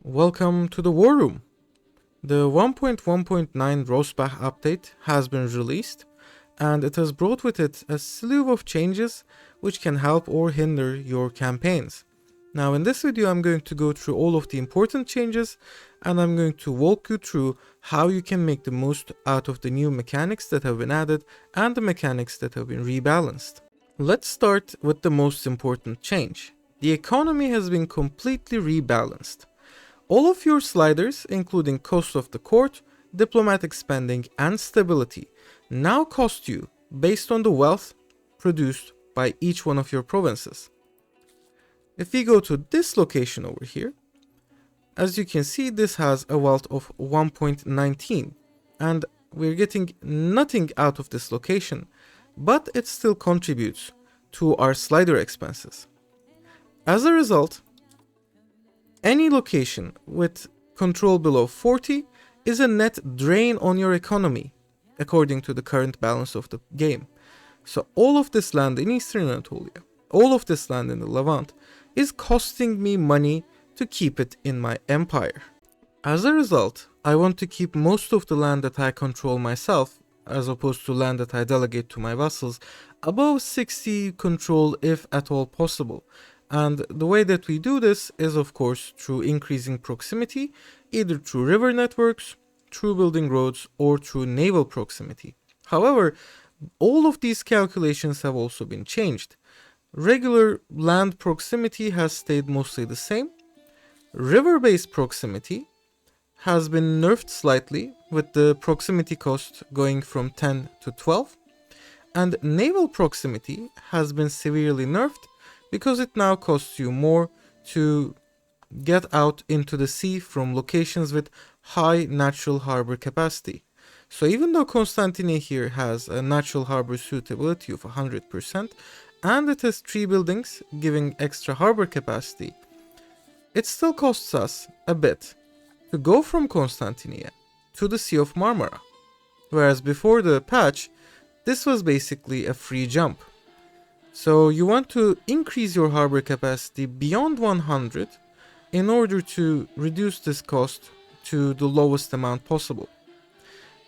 Welcome to the War Room. The 1.1.9 Rossbach update has been released, and it has brought with it a slew of changes which can help or hinder your campaigns. Now in this video I'm going to go through all of the important changes, and I'm going to walk you through how you can make the most out of the new mechanics that have been added and the mechanics that have been rebalanced. Let's start with the most important change. The economy has been completely rebalanced. All of your sliders, including cost of the court, diplomatic spending, and stability, now cost you based on the wealth produced by each one of your provinces. If we go to this location over here, as you can see, this has a wealth of 1.19, and we're getting nothing out of this location, but it still contributes to our slider expenses. As a result, any location with control below 40 is a net drain on your economy, according to the current balance of the game. So all of this land in Eastern Anatolia, all of this land in the Levant, is costing me money to keep it in my empire. As a result, I want to keep most of the land that I control myself, as opposed to land that I delegate to my vassals, above 60 control if at all possible. And the way that we do this is of course through increasing proximity, either through river networks, through building roads, or through naval proximity. However, all of these calculations have also been changed. Regular land proximity has stayed mostly the same. River-based proximity has been nerfed slightly, with the proximity cost going from 10 to 12. And naval proximity has been severely nerfed, because it now costs you more to get out into the sea from locations with high natural harbor capacity. So even though Constantinople here has a natural harbor suitability of 100%, and it has 3 buildings giving extra harbor capacity, it still costs us a bit to go from Constantinople to the Sea of Marmara. Whereas before the patch, this was basically a free jump. So you want to increase your harbor capacity beyond 100 in order to reduce this cost to the lowest amount possible.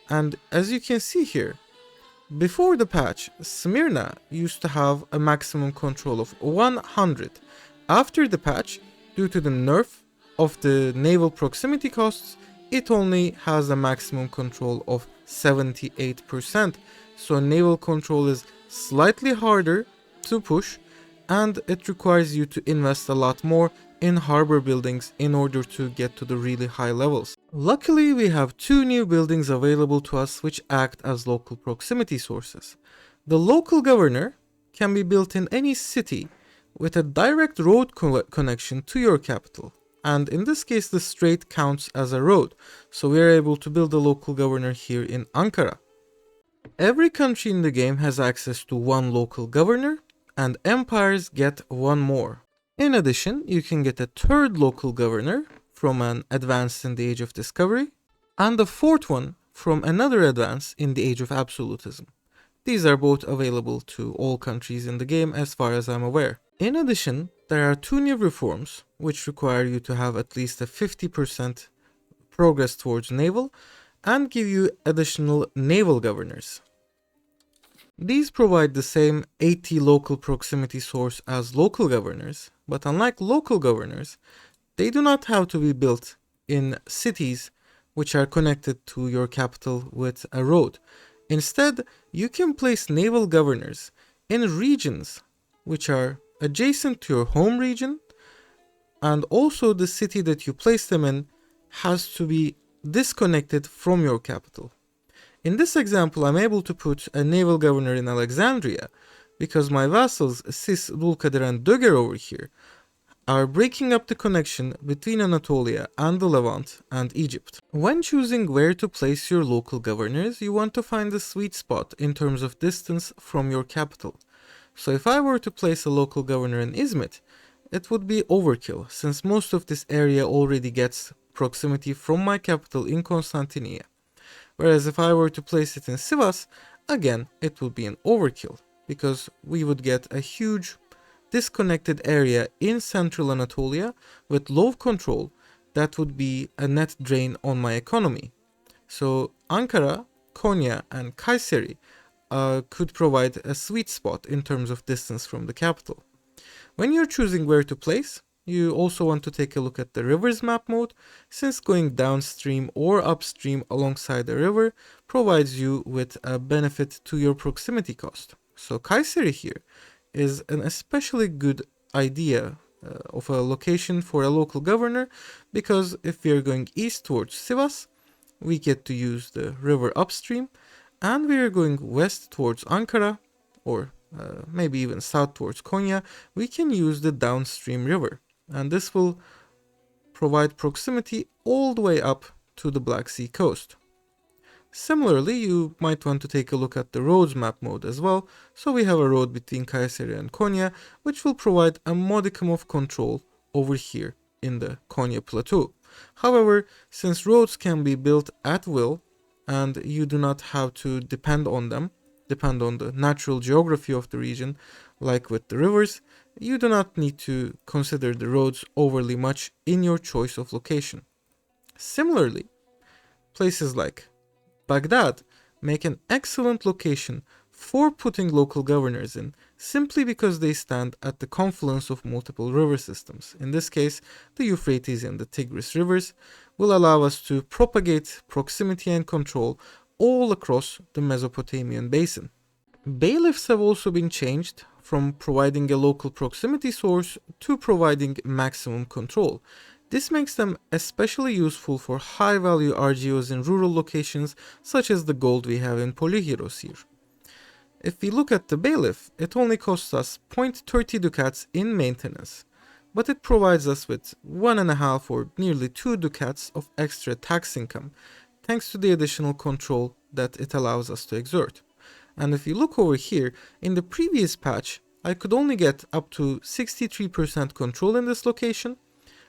And as you can see here, before the patch, Smyrna used to have a maximum control of 100. After the patch, due to the nerf of the naval proximity costs, it only has a maximum control of 78%. So naval control is slightly harder to push, and it requires you to invest a lot more in harbor buildings in order to get to the really high levels. Luckily, we have 2 new buildings available to us which act as local proximity sources. The local governor can be built in any city with a direct road connection to your capital, and in this case the strait counts as a road, so we are able to build a local governor here in Ankara. Every country in the game has access to 1 local governor, and empires get 1 more. In addition, you can get a 3rd local governor from an advance in the Age of Discovery, and a 4th one from another advance in the Age of Absolutism. These are both available to all countries in the game as far as I'm aware. In addition, there are 2 new reforms which require you to have at least a 50% progress towards naval and give you additional naval governors. These provide the same 80 local proximity source as local governors, but unlike local governors, they do not have to be built in cities which are connected to your capital with a road. Instead, you can place naval governors in regions which are adjacent to your home region, and also the city that you place them in has to be disconnected from your capital. In this example, I'm able to put a naval governor in Alexandria because my vassals Sis, Dulkadir and Döger over here are breaking up the connection between Anatolia and the Levant and Egypt. When choosing where to place your local governors, you want to find the sweet spot in terms of distance from your capital. So if I were to place a local governor in Izmit, it would be overkill, since most of this area already gets proximity from my capital in Constantinople. Whereas if I were to place it in Sivas, again, it would be an overkill, because we would get a huge disconnected area in central Anatolia with low control that would be a net drain on my economy. So Ankara, Konya, and Kayseri could provide a sweet spot in terms of distance from the capital. When you're choosing where to place, you also want to take a look at the rivers map mode, since going downstream or upstream alongside a river provides you with a benefit to your proximity cost. So Kayseri here is an especially good idea of a location for a local governor, because if we are going east towards Sivas, we get to use the river upstream, and we are going west towards Ankara, or maybe even south towards Konya, we can use the downstream river, and this will provide proximity all the way up to the Black Sea coast. Similarly, you might want to take a look at the roads map mode as well. So we have a road between Kayseri and Konya, which will provide a modicum of control over here in the Konya plateau. However, since roads can be built at will and you do not have to depend on the natural geography of the region, like with the rivers, you do not need to consider the roads overly much in your choice of location. Similarly, places like Baghdad make an excellent location for putting local governors in, simply because they stand at the confluence of multiple river systems. In this case, the Euphrates and the Tigris rivers will allow us to propagate proximity and control all across the Mesopotamian basin. Bailiffs have also been changed from providing a local proximity source to providing maximum control. This makes them especially useful for high-value RGOs in rural locations, such as the gold we have in Polygyros here. If we look at the bailiff, it only costs us 0.30 ducats in maintenance, but it provides us with 1.5 or nearly 2 ducats of extra tax income, thanks to the additional control that it allows us to exert. And if you look over here, in the previous patch, I could only get up to 63% control in this location.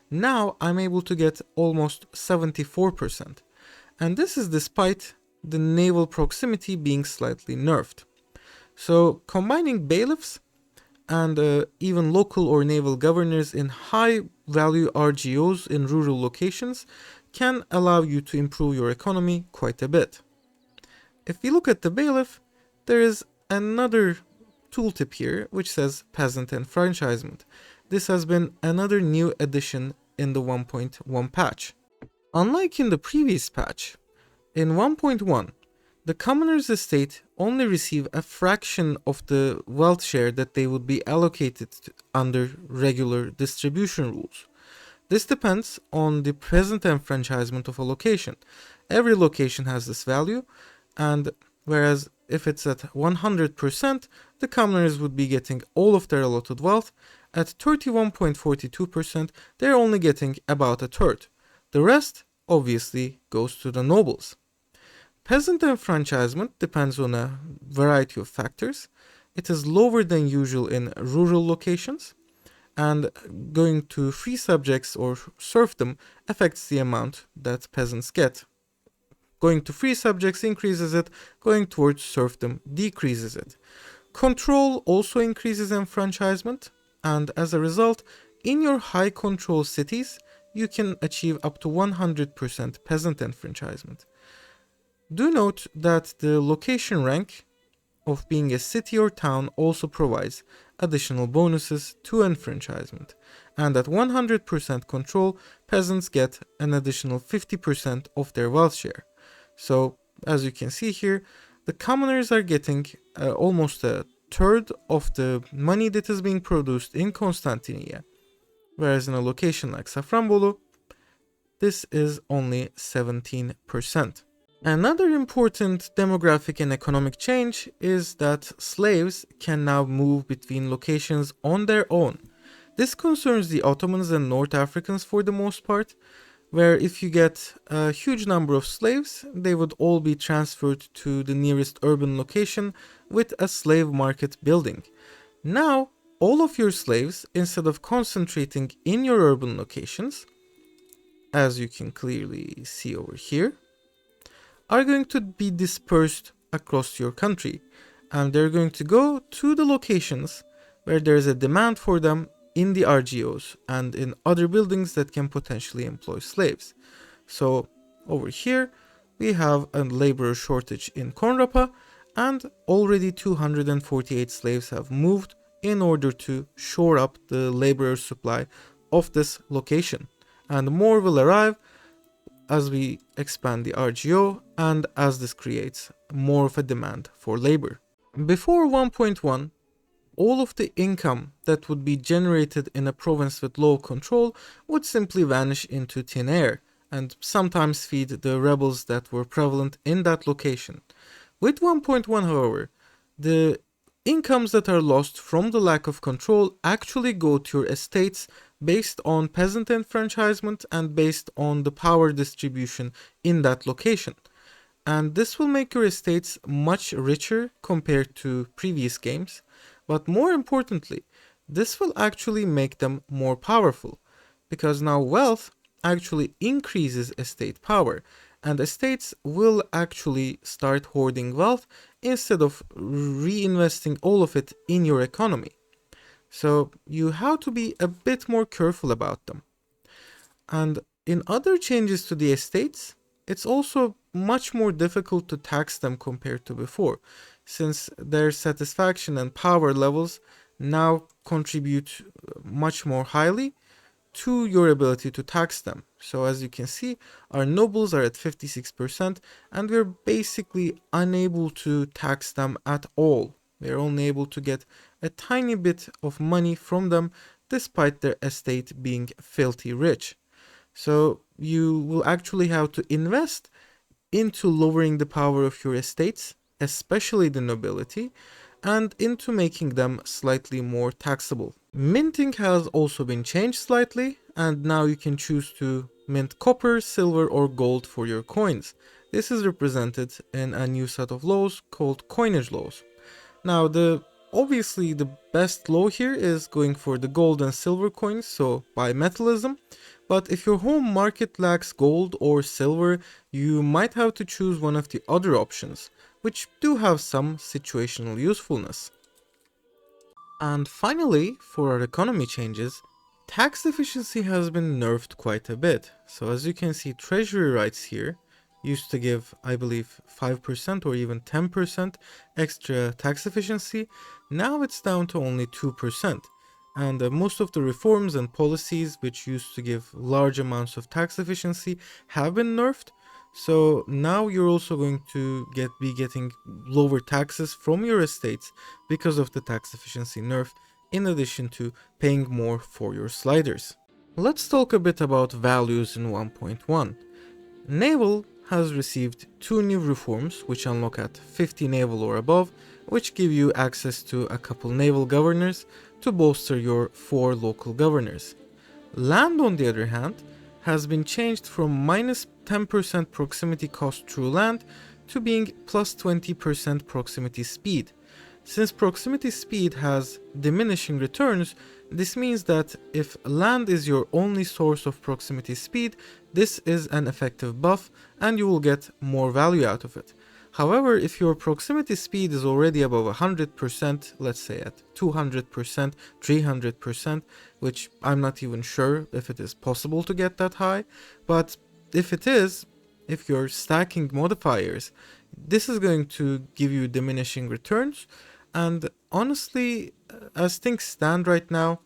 Now I'm able to get almost 74%, and this is despite the naval proximity being slightly nerfed. So combining bailiffs and even local or naval governors in high value RGOs in rural locations can allow you to improve your economy quite a bit. If we look at the bailiff, there is another tooltip here which says Peasant enfranchisement. This has been another new addition in the 1.1 patch. Unlike in the previous patch, in 1.1, the commoner's estate only receive a fraction of the wealth share that they would be allocated under regular distribution rules. This depends on the present enfranchisement of a location. Every location has this value, and whereas if it's at 100%, the commoners would be getting all of their allotted wealth. At 31.42%, they're only getting about a third. The rest obviously goes to the nobles. Peasant enfranchisement depends on a variety of factors. It is lower than usual in rural locations, and going to free subjects or serfdom affects the amount that peasants get. Going to free subjects increases it, going towards serfdom decreases it. Control also increases enfranchisement, and as a result, in your high control cities, you can achieve up to 100% peasant enfranchisement. Do note that the location rank of being a city or town also provides additional bonuses to enfranchisement, and at 100% control, peasants get an additional 50% of their wealth share. So, as you can see here, the commoners are getting almost a third of the money that is being produced in Constantinople, whereas in a location like Safranbolu, this is only 17%. Another important demographic and economic change is that slaves can now move between locations on their own. This concerns the Ottomans and North Africans for the most part, where if you get a huge number of slaves, they would all be transferred to the nearest urban location with a slave market building. Now, all of your slaves, instead of concentrating in your urban locations, as you can clearly see over here, are going to be dispersed across your country, and they're going to go to the locations where there is a demand for them in the RGOs and in other buildings that can potentially employ slaves. So over here we have a laborer shortage in Conrapa, and already 248 slaves have moved in order to shore up the laborer supply of this location, and more will arrive as we expand the RGO and as this creates more of a demand for labor. Before 1.1, all of the income that would be generated in a province with low control would simply vanish into thin air and sometimes feed the rebels that were prevalent in that location. With 1.1, however, the incomes that are lost from the lack of control actually go to your estates based on peasant enfranchisement and based on the power distribution in that location. And this will make your estates much richer compared to previous games, but more importantly, this will actually make them more powerful, because now wealth actually increases estate power, and estates will actually start hoarding wealth instead of reinvesting all of it in your economy. So you have to be a bit more careful about them. And in other changes to the estates, it's also much more difficult to tax them compared to before, since their satisfaction and power levels now contribute much more highly to your ability to tax them. So as you can see, our nobles are at 56%, and we're basically unable to tax them at all. We're only able to get a tiny bit of money from them despite their estate being filthy rich. So you will actually have to invest into lowering the power of your estates, especially the nobility, and into making them slightly more taxable. Minting has also been changed slightly, and now you can choose to mint copper, silver, or gold for your coins. This is represented in a new set of laws called Coinage laws. Now, obviously the best law here is going for the gold and silver coins, so bimetallism. But if your home market lacks gold or silver, you might have to choose one of the other options, which do have some situational usefulness. And finally, for our economy changes, tax efficiency has been nerfed quite a bit. So as you can see, treasury rights here used to give, I believe, 5% or even 10% extra tax efficiency. Now it's down to only 2%. And most of the reforms and policies which used to give large amounts of tax efficiency have been nerfed. So now you're also going to be getting lower taxes from your estates because of the tax efficiency nerf, in addition to paying more for your sliders. Let's talk a bit about values in 1.1. Naval has received 2 new reforms which unlock at 50 naval or above, which give you access to a couple naval governors to bolster your 4 local governors. Land, on the other hand, has been changed from minus 10% proximity cost through land to being plus 20% proximity speed. Since proximity speed has diminishing returns, this means that if land is your only source of proximity speed, this is an effective buff and you will get more value out of it. However, if your proximity speed is already above 100%, let's say at 200%, 300%, which I'm not even sure if it is possible to get that high, but if it is, if you're stacking modifiers, this is going to give you diminishing returns. And honestly, as things stand right now,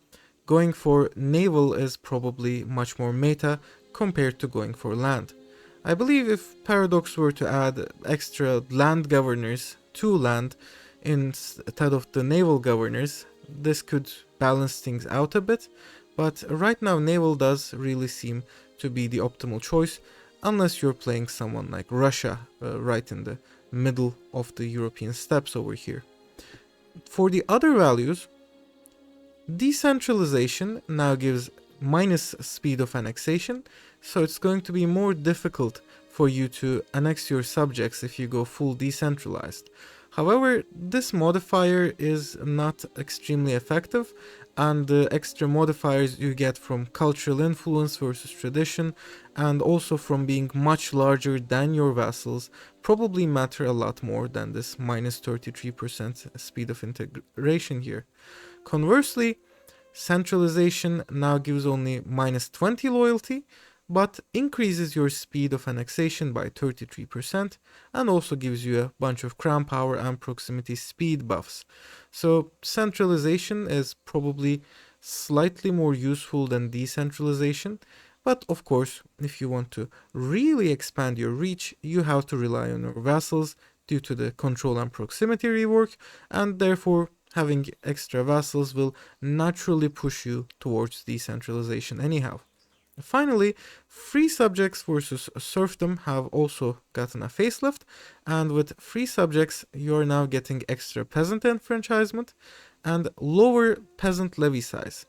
going for naval is probably much more meta compared to going for land. I believe if Paradox were to add extra land governors to land instead of the naval governors, this could balance things out a bit, but right now naval does really seem to be the optimal choice, unless you're playing someone like Russia right in the middle of the European steppes over here. For the other values, decentralization now gives minus speed of annexation, so it's going to be more difficult for you to annex your subjects if you go full decentralized. However, this modifier is not extremely effective, and the extra modifiers you get from cultural influence versus tradition, and also from being much larger than your vassals, probably matter a lot more than this minus 33% speed of integration here. Conversely, Centralization now gives only -20 loyalty, but increases your speed of annexation by 33% and also gives you a bunch of crown power and proximity speed buffs. So centralization is probably slightly more useful than decentralization, but of course, if you want to really expand your reach, you have to rely on your vassals due to the control and proximity rework, and therefore having extra vassals will naturally push you towards decentralization anyhow. Finally, free subjects versus serfdom have also gotten a facelift, and with free subjects you are now getting extra peasant enfranchisement and lower peasant levy size.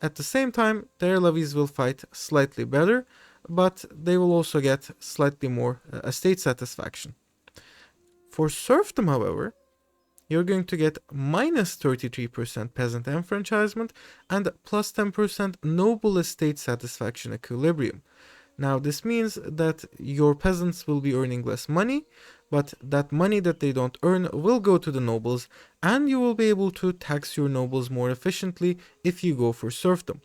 At the same time, their levies will fight slightly better, but they will also get slightly more estate satisfaction. For serfdom, however, you're going to get -33% peasant enfranchisement and plus 10% noble estate satisfaction equilibrium. Now this means that your peasants will be earning less money, but that money that they don't earn will go to the nobles, and you will be able to tax your nobles more efficiently if you go for serfdom.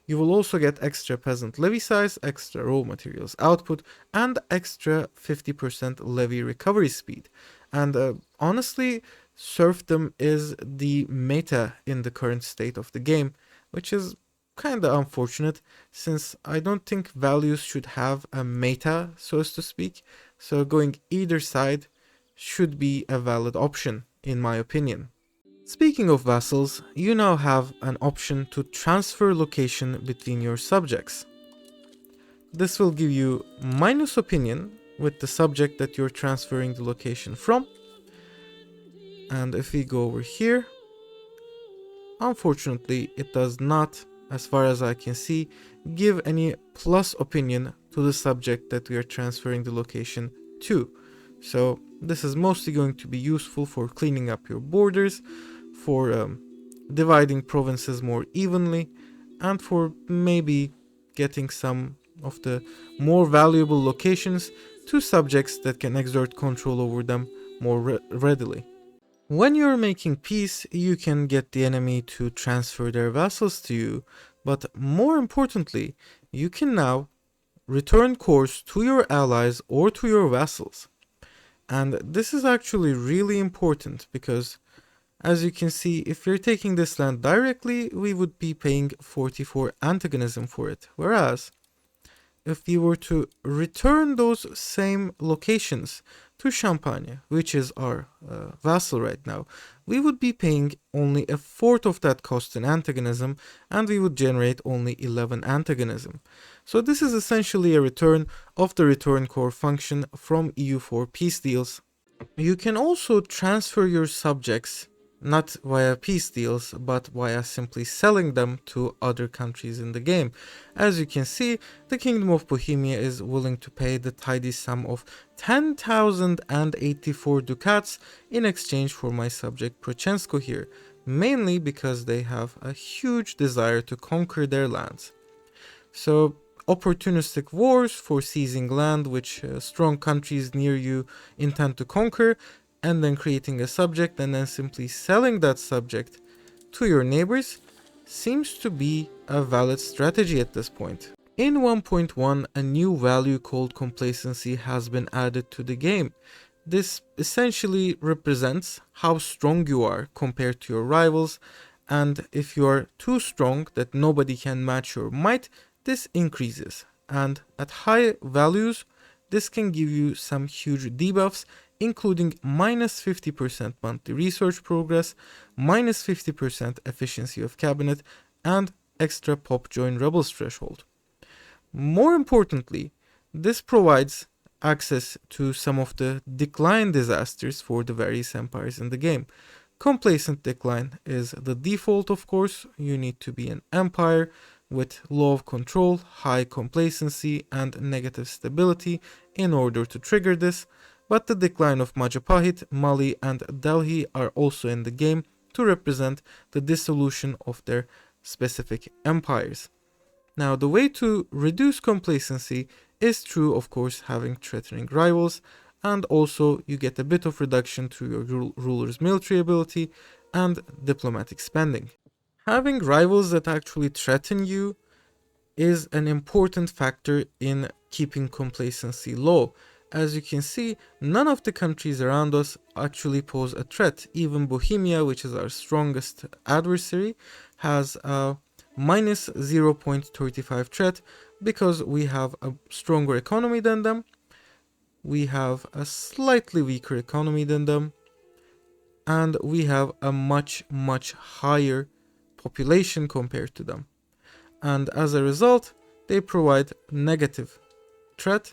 You will also get extra peasant levy size, extra raw materials output, and extra 50% levy recovery speed. And honestly, serfdom is the meta in the current state of the game, which is kinda unfortunate, since I don't think values should have a meta, so as to speak, so going either side should be a valid option, in my opinion. Speaking of vassals, you now have an option to transfer location between your subjects. This will give you minus opinion with the subject that you're transferring the location from. And if we go over here, unfortunately it does not, as far as I can see, give any plus opinion to the subject that we are transferring the location to. So this is mostly going to be useful for cleaning up your borders, for dividing provinces more evenly, and for maybe getting some of the more valuable locations to subjects that can exert control over them more readily. When you're making peace, you can get the enemy to transfer their vassals to you, but more importantly, you can now return cores to your allies or to your vassals. And this is actually really important because, as you can see, if we're taking this land directly, we would be paying 44 antagonism for it. Whereas, if we were to return those same locations to Champagne, which is our vassal right now, we would be paying only a fourth of that cost in antagonism, and we would generate only 11 antagonism. So this is essentially a return of the return core function from EU4 peace deals. You can also transfer your subjects not via peace deals, but via simply selling them to other countries in the game. As you can see, the Kingdom of Bohemia is willing to pay the tidy sum of 10,084 ducats in exchange for my subject Prochensko here, mainly because they have a huge desire to conquer their lands. So opportunistic wars for seizing land which strong countries near you intend to conquer, and then creating a subject and then simply selling that subject to your neighbors seems to be a valid strategy at this point. In 1.1, a new value called Complacency has been added to the game. This essentially represents how strong you are compared to your rivals, and if you are too strong that nobody can match your might, this increases, and at high values this can give you some huge debuffs, including -50% monthly research progress, -50% efficiency of cabinet, and extra pop join rebels threshold. More importantly, this provides access to some of the decline disasters for the various empires in the game. Complacent decline is the default, of course. You need to be an empire with low of control, high complacency, and negative stability in order to trigger this, but the decline of Majapahit, Mali, and Delhi are also in the game to represent the dissolution of their specific empires. Now, the way to reduce complacency is through, of course, having threatening rivals, and also you get a bit of reduction through your ruler's military ability and diplomatic spending. Having rivals that actually threaten you is an important factor in keeping complacency low. As you can see, none of the countries around us actually pose a threat. Even Bohemia, which is our strongest adversary, has a minus 0.35 threat because we have a stronger economy than them, we have a slightly weaker economy than them, and we have a much higher population compared to them. And as a result, they provide negative threat,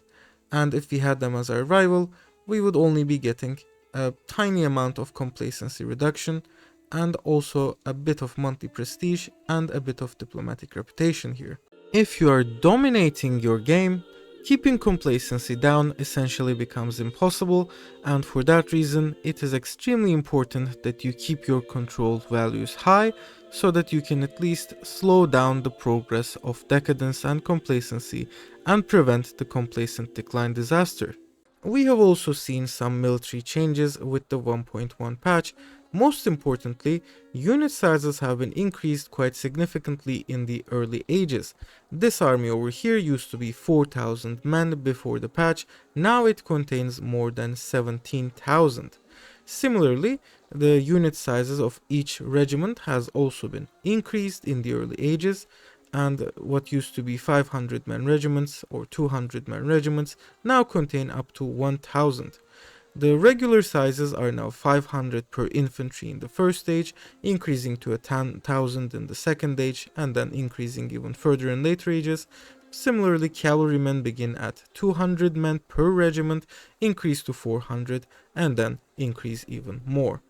and if we had them as our rival, we would only be getting a tiny amount of complacency reduction and also a bit of monthly prestige and a bit of diplomatic reputation here. If you are dominating your game, keeping complacency down essentially becomes impossible, and for that reason it is extremely important that you keep your control values high so that you can at least slow down the progress of decadence and complacency and prevent the complacent decline disaster. We have also seen some military changes with the 1.1 patch. Most importantly, unit sizes have been increased quite significantly in the early ages. This army over here used to be 4,000 men before the patch, now it contains more than 17,000. Similarly, the unit sizes of each regiment has also been increased in the early ages, and what used to be 500 man regiments or 200 man regiments now contain up to 1,000. The regular sizes are now 500 per infantry in the first stage, increasing to 10,000 in the second age, and then increasing even further in later ages. Similarly, cavalrymen begin at 200 men per regiment, increase to 400, and then increase even more.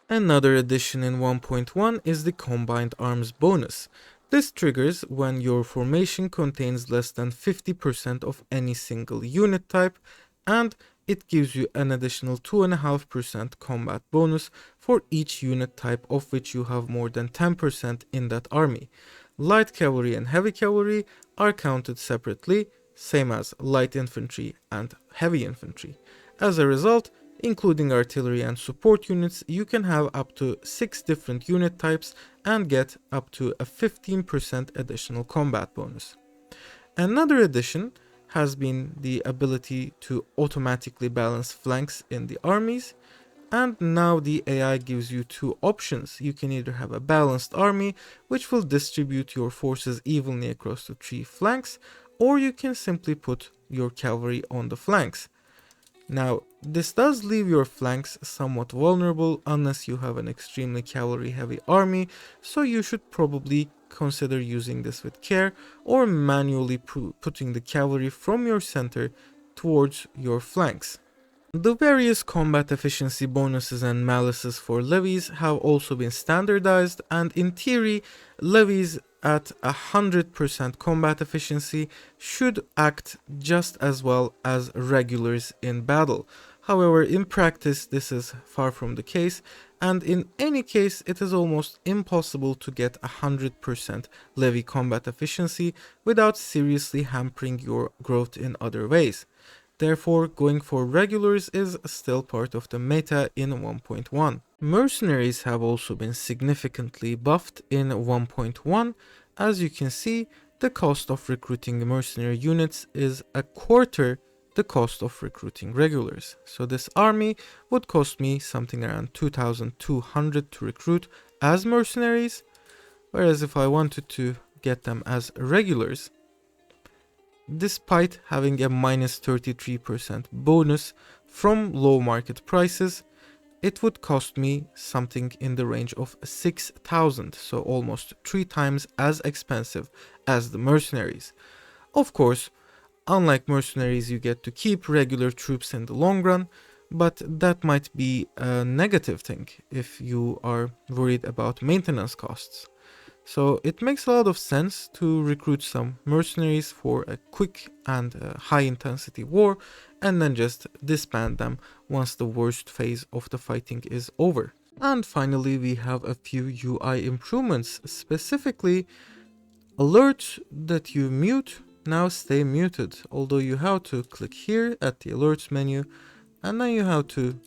Another addition in 1.1 is the combined arms bonus. This triggers when your formation contains less than 50% of any single unit type, and it gives you an additional 2.5% combat bonus for each unit type of which you have more than 10% in that army. Light cavalry and heavy cavalry are counted separately, same as light infantry and heavy infantry. As a result, including artillery and support units, you can have up to 6 different unit types and get up to a 15% additional combat bonus. Another addition has been the ability to automatically balance flanks in the armies, and now the AI gives you two options. You can either have a balanced army, which will distribute your forces evenly across the 3 flanks, or you can simply put your cavalry on the flanks. Now, this does leave your flanks somewhat vulnerable unless you have an extremely cavalry heavy army, so you should probably consider using this with care or manually putting the cavalry from your center towards your flanks. The various combat efficiency bonuses and malices for levies have also been standardized, and in theory, levies at 100% combat efficiency should act just as well as regulars in battle. However, in practice this is far from the case, and in any case it is almost impossible to get 100% levy combat efficiency without seriously hampering your growth in other ways. Therefore, going for regulars is still part of the meta in 1.1. Mercenaries have also been significantly buffed in 1.1. As you can see, the cost of recruiting mercenary units is a quarter the cost of recruiting regulars. So this army would cost me something around 2,200 to recruit as mercenaries, whereas if I wanted to get them as regulars, despite having a minus 33% bonus from low market prices, it would cost me something in the range of 6,000, so almost 3 times as expensive as the mercenaries. Of course, unlike mercenaries, you get to keep regular troops in the long run, but that might be a negative thing if you are worried about maintenance costs. So it makes a lot of sense to recruit some mercenaries for a quick and high intensity war and then just disband them once the worst phase of the fighting is over. And finally we have a few UI improvements, specifically alerts that you mute now stay muted, although you have to click here at the alerts menu and then you have to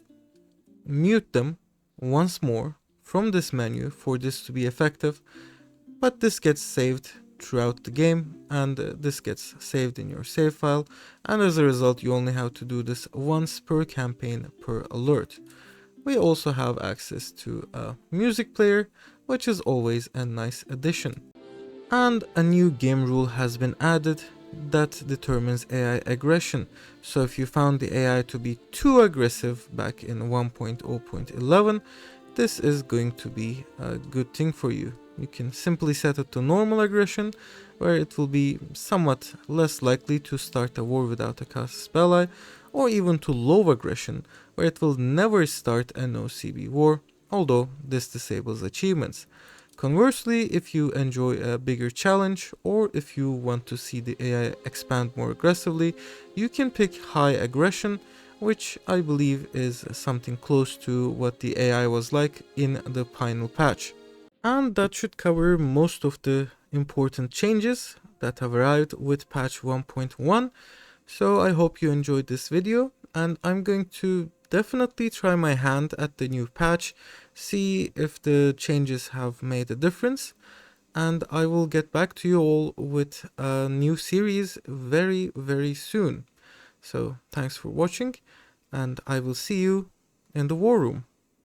mute them once more from this menu for this to be effective. but this gets saved throughout the game, and this gets saved in your save file, and as a result you only have to do this once per campaign per alert. We also have access to a music player, which is always a nice addition. And a new game rule has been added that determines AI aggression. So if you found the AI to be too aggressive back in 1.0.11, this is going to be a good thing for you. You can simply set it to normal aggression, where it will be somewhat less likely to start a war without a cast spell eye, or even to low aggression, where it will never start a no CB war, although this disables achievements. Conversely, if you enjoy a bigger challenge, or if you want to see the AI expand more aggressively, you can pick high aggression, which I believe is something close to what the AI was like in the final patch. And that should cover most of the important changes that have arrived with patch 1.1. So I hope you enjoyed this video, and I'm going to definitely try my hand at the new patch, see if the changes have made a difference, and I will get back to you all with a new series very soon. So thanks for watching, and I will see you in the war room.